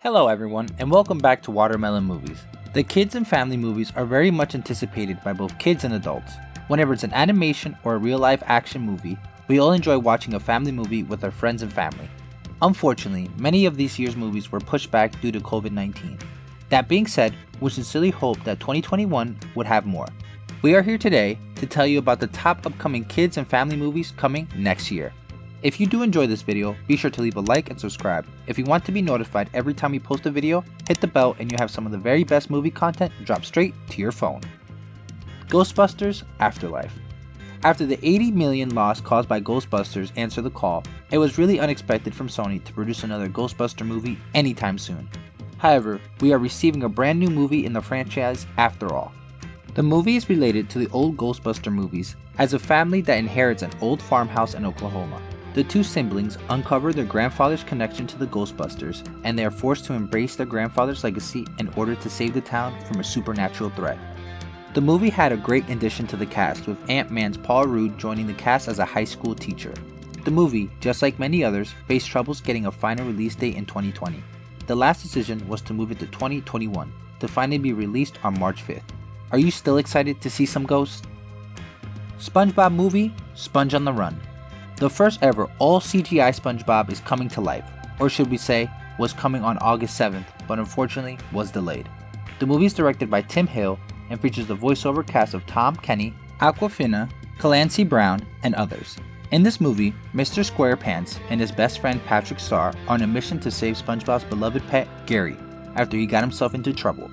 Hello everyone, and welcome back to Watermelon Movies. The kids and family movies are very much anticipated by both kids and adults. Whenever it's an animation or a real-life action movie, we all enjoy watching a family movie with our friends and family. Unfortunately, many of this year's movies were pushed back due to COVID-19. That being said, we sincerely hope that 2021 would have more. We are here today to tell you about the top upcoming kids and family movies coming next year. If you do enjoy this video, be sure to leave a like and subscribe. If you want to be notified every time we post a video, hit the bell and you have some of the very best movie content drop straight to your phone. Ghostbusters Afterlife. After the 80 million loss caused by Ghostbusters Answer the Call, it was really unexpected from Sony to produce another Ghostbuster movie anytime soon. However, we are receiving a brand new movie in the franchise after all. The movie is related to the old Ghostbuster movies as a family that inherits an old farmhouse in Oklahoma. The two siblings uncover their grandfather's connection to the Ghostbusters, and they are forced to embrace their grandfather's legacy in order to save the town from a supernatural threat. The movie had a great addition to the cast, with Ant-Man's Paul Rudd joining the cast as a high school teacher. The movie, just like many others, faced troubles getting a final release date in 2020. The last decision was to move it to 2021, to finally be released on March 5th. Are you still excited to see some ghosts? Spongebob movie, Sponge on the Run. The first ever all CGI Spongebob is coming to life, or should we say, was coming on August 7th, but unfortunately was delayed. The movie is directed by Tim Hill and features the voiceover cast of Tom Kenny, Awkwafina, Clancy Brown, and others. In this movie, Mr. SquarePants and his best friend Patrick Star are on a mission to save SpongeBob's beloved pet, Gary, after he got himself into trouble.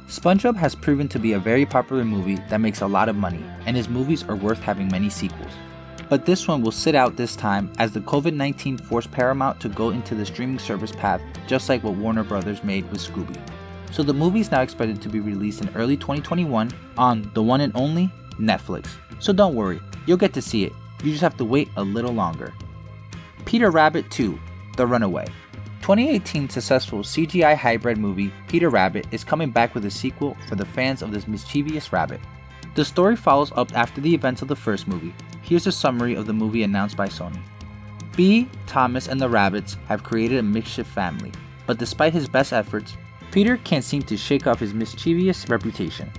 SpongeBob has proven to be a very popular movie that makes a lot of money, and his movies are worth having many sequels. But this one will sit out this time as the COVID-19 forced Paramount to go into the streaming service path, just like what Warner Brothers made with Scooby. So the movie is now expected to be released in early 2021 on the one and only Netflix. So don't worry, you'll get to see it, you just have to wait a little longer. Peter Rabbit 2, The Runaway. 2018 successful CGI hybrid movie Peter Rabbit is coming back with a sequel for the fans of this mischievous rabbit. The story follows up after the events of the first movie. Here's a summary of the movie announced by Sony. B, Thomas, and the rabbits have created a makeshift family, but despite his best efforts, Peter can't seem to shake off his mischievous reputation.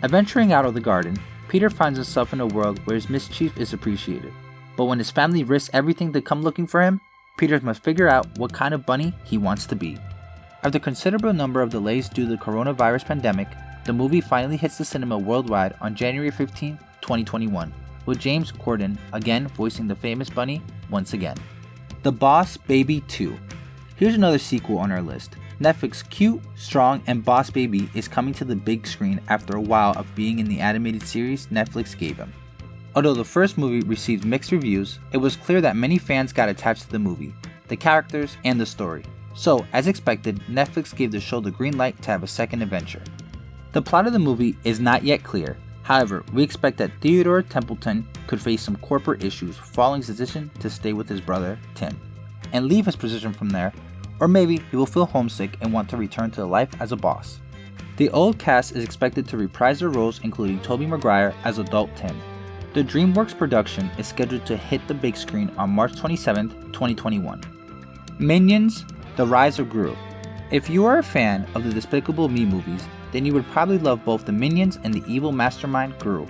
Adventuring out of the garden, Peter finds himself in a world where his mischief is appreciated. But when his family risks everything to come looking for him, Peter must figure out what kind of bunny he wants to be. After a considerable number of delays due to the coronavirus pandemic, the movie finally hits the cinema worldwide on January 15, 2021. With James Corden again voicing the famous bunny once again. The Boss Baby 2. Here's another sequel on our list. Netflix's Cute, Strong, and Boss Baby is coming to the big screen after a while of being in the animated series Netflix gave him. Although the first movie received mixed reviews, it was clear that many fans got attached to the movie, the characters, and the story. So, as expected, Netflix gave the show the green light to have a second adventure. The plot of the movie is not yet clear. However, we expect that Theodore Templeton could face some corporate issues following his decision to stay with his brother, Tim, and leave his position from there, or maybe he will feel homesick and want to return to life as a boss. The old cast is expected to reprise their roles, including Tobey Maguire as adult Tim. The DreamWorks production is scheduled to hit the big screen on March 27, 2021. Minions: The Rise of Gru. If you are a fan of the Despicable Me movies, then you would probably love both the Minions and the evil mastermind Gru.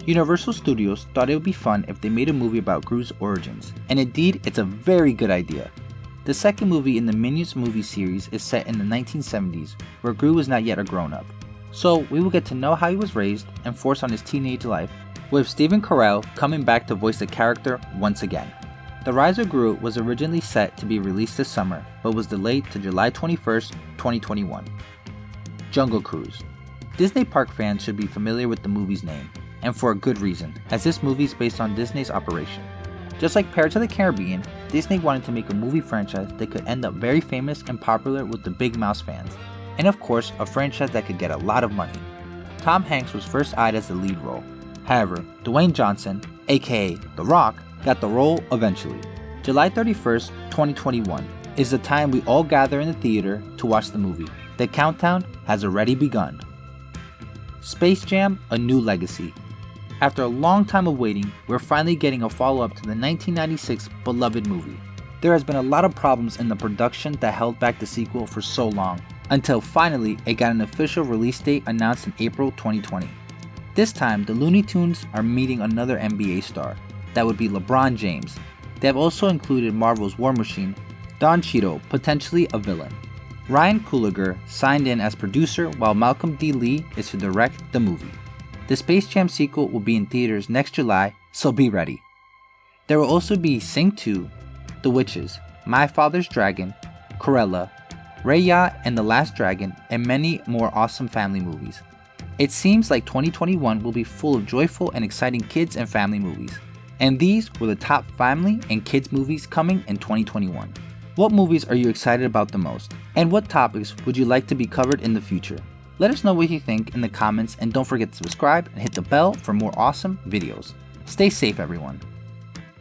Universal Studios thought it would be fun if they made a movie about Gru's origins, and indeed it's a very good idea. The second movie in the Minions movie series is set in the 1970s, where Gru was not yet a grown-up. So we will get to know how he was raised and forced on his teenage life, with Stephen Carell coming back to voice the character once again. The Rise of Gru was originally set to be released this summer, but was delayed to July 21st, 2021. Jungle Cruise. Disney Park fans should be familiar with the movie's name, and for a good reason, as this movie is based on Disney's operation. Just like Pirates of the Caribbean, Disney wanted to make a movie franchise that could end up very famous and popular with the Big Mouse fans, and of course, a franchise that could get a lot of money. Tom Hanks was first eyed as the lead role. However, Dwayne Johnson, aka The Rock, got the role eventually. July 31st, 2021 is the time we all gather in the theater to watch the movie. The countdown has already begun. Space Jam: A New Legacy. After a long time of waiting, we're finally getting a follow-up to the 1996 beloved movie. There has been a lot of problems in the production that held back the sequel for so long, until finally it got an official release date announced in April 2020. This time, the Looney Tunes are meeting another NBA star. That would be LeBron James. They have also included Marvel's War Machine, Don Cheadle, potentially a villain. Ryan Coogler signed in as producer while Malcolm D. Lee is to direct the movie. The Space Jam sequel will be in theaters next July, so be ready. There will also be Sing 2, The Witches, My Father's Dragon, Cruella, Raya and the Last Dragon, and many more awesome family movies. It seems like 2021 will be full of joyful and exciting kids and family movies. And these were the top family and kids movies coming in 2021. What movies are you excited about the most? And what topics would you like to be covered in the future? Let us know what you think in the comments, and don't forget to subscribe and hit the bell for more awesome videos. Stay safe, everyone.